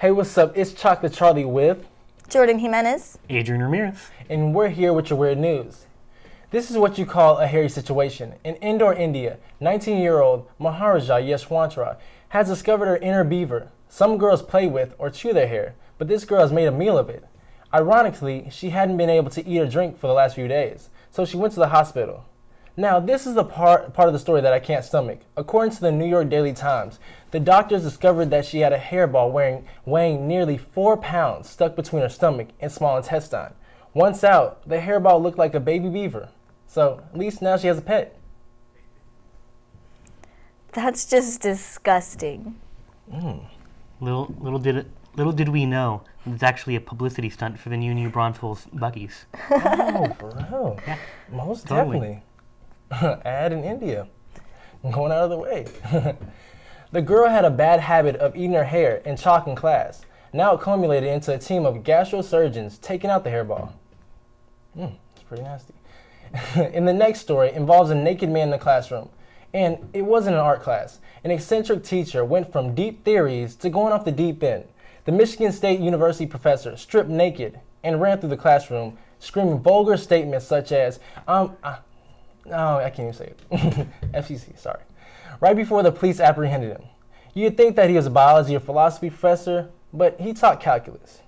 Hey, what's up? It's Chocolate Charlie with Jordan Jimenez. Adrian Ramirez. and we're here with your weird news. This is what you call a hairy situation. In Indore, India, 19-year-old Maharaja Yeshwantra has discovered her inner beaver. Some girls play with or chew their hair, but this girl has made a meal of it. Ironically, she hadn't been able to eat or drink for the last few days, so she went to the hospital. Now, this is the part of the story that I can't stomach. According to the New York Daily Times, the doctors discovered that she had a hairball weighing nearly 4 pounds stuck between her stomach and small intestine. Once out, the hairball looked like a baby beaver. So, at least now she has a pet. That's just disgusting. Little did we know it's actually a publicity stunt for the new Braunfels buggies. Oh, for real? Yeah, Most totally. definitely. Ad in India. Going out of the way. The girl had a bad habit of eating her hair and chalk in class. Now it culminated into a team of gastrosurgeons taking out the hairball. It's pretty nasty. In the next story involves a naked man in the classroom. And it wasn't an art class. An eccentric teacher went from deep theories to going off the deep end. The Michigan State University professor stripped naked and ran through the classroom, screaming vulgar statements such as, no, I can't even say it. FCC, sorry. Right before the police apprehended him. You'd think that he was a biology or philosophy professor, but he taught calculus.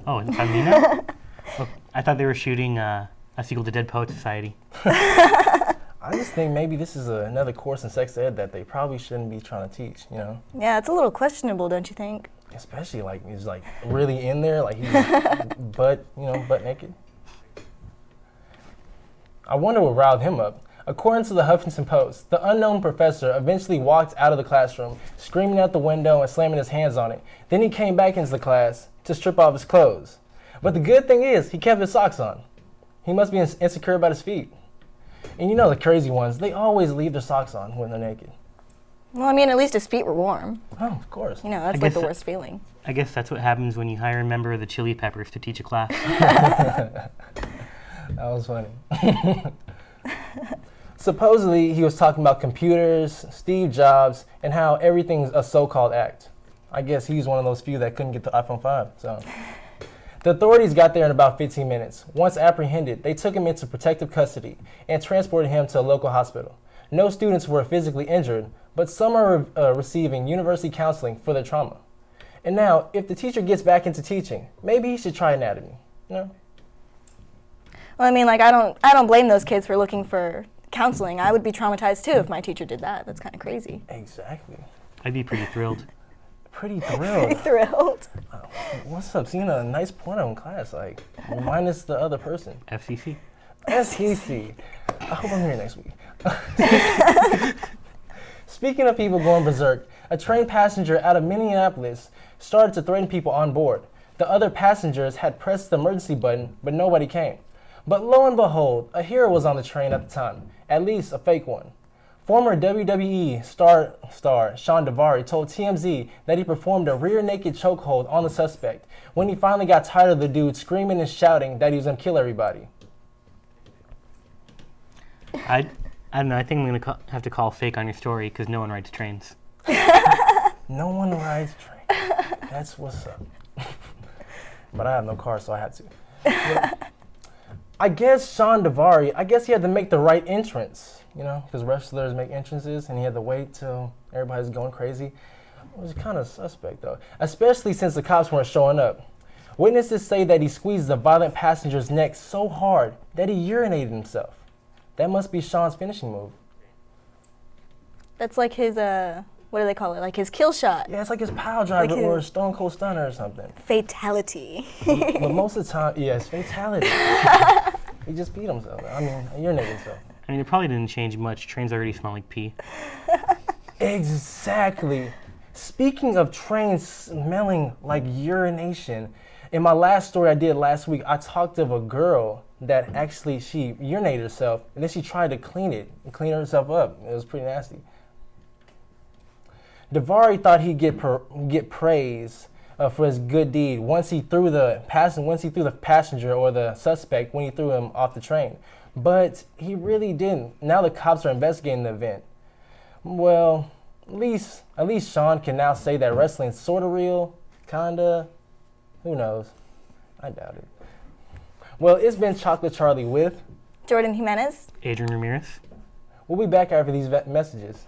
Oh, I mean, look, I thought they were shooting a sequel to Dead Poet Society. I just think maybe this is another course in sex ed that they probably shouldn't be trying to teach, you know? Yeah, it's a little questionable, don't you think? Especially like he's like really in there, like he's butt naked. I wonder what riled him up. According to the Huffington Post, the unknown professor eventually walked out of the classroom, screaming out the window and slamming his hands on it. Then he came back into the class to strip off his clothes. But the good thing is, he kept his socks on. He must be insecure about his feet. And you know the crazy ones, they always leave their socks on when they're naked. Well, I mean, at least his feet were warm. Oh, of course. You know, that's I like guess the worst feeling. I guess that's what happens when you hire a member of the Chili Peppers to teach a class. That was funny. Supposedly, he was talking about computers, Steve Jobs, and how everything's a so-called act. I guess he's one of those few that couldn't get the iPhone 5, so. The authorities got there in about 15 minutes. Once apprehended, they took him into protective custody and transported him to a local hospital. No students were physically injured, but some are receiving university counseling for their trauma. And now, if the teacher gets back into teaching, maybe he should try anatomy, you know? Well, I mean, like, I don't blame those kids for looking for counseling. I would be traumatized too if my teacher did that. That's kind of crazy. Exactly. I'd be pretty thrilled. Pretty thrilled. Thrilled. What's up? Seeing a nice porno in class, like, minus the other person. FCC. STC. I hope I'm here next week. Speaking of people going berserk, a train passenger out of Minneapolis started to threaten people on board. The other passengers had pressed the emergency button, but nobody came. But lo and behold, a hero was on the train at the time, at least a fake one. Former WWE star Sean Devari told TMZ that he performed a rear naked chokehold on the suspect when he finally got tired of the dude screaming and shouting that he was going to kill everybody. I don't know. I think I'm going to have to call fake on your story because no one rides trains. No one rides train. That's what's up. But I have no car, so I had to. But I guess Sean Devari, he had to make the right entrance, you know, because wrestlers make entrances, and he had to wait till everybody's going crazy. It was kind of suspect, though, especially since the cops weren't showing up. Witnesses say that he squeezed the violent passenger's neck so hard that he urinated himself. That must be Sean's finishing move. That's like his, what do they call it? Like his kill shot. Yeah, it's like his pile driver Like or a Stone Cold Stunner or something. Fatality. But most of the time, yeah, it's fatality. He just peed himself. I mean, urinated himself. I mean, it probably didn't change much. Trains already smell like pee. Exactly. Speaking of trains smelling like urination, in my last story I did last week, I talked of a girl that actually she urinated herself, and then she tried to clean it and clean herself up. It was pretty nasty. Devari thought he'd get praise for his good deed once he threw the passenger or the suspect when he threw him off the train. But he really didn't. Now the cops are investigating the event. Well, At least Sean can now say that wrestling's sorta real, kinda. Who knows? I doubt it. Well, it's been Chocolate Charlie with Jordan Jimenez. Adrian Ramirez. We'll be back after these messages.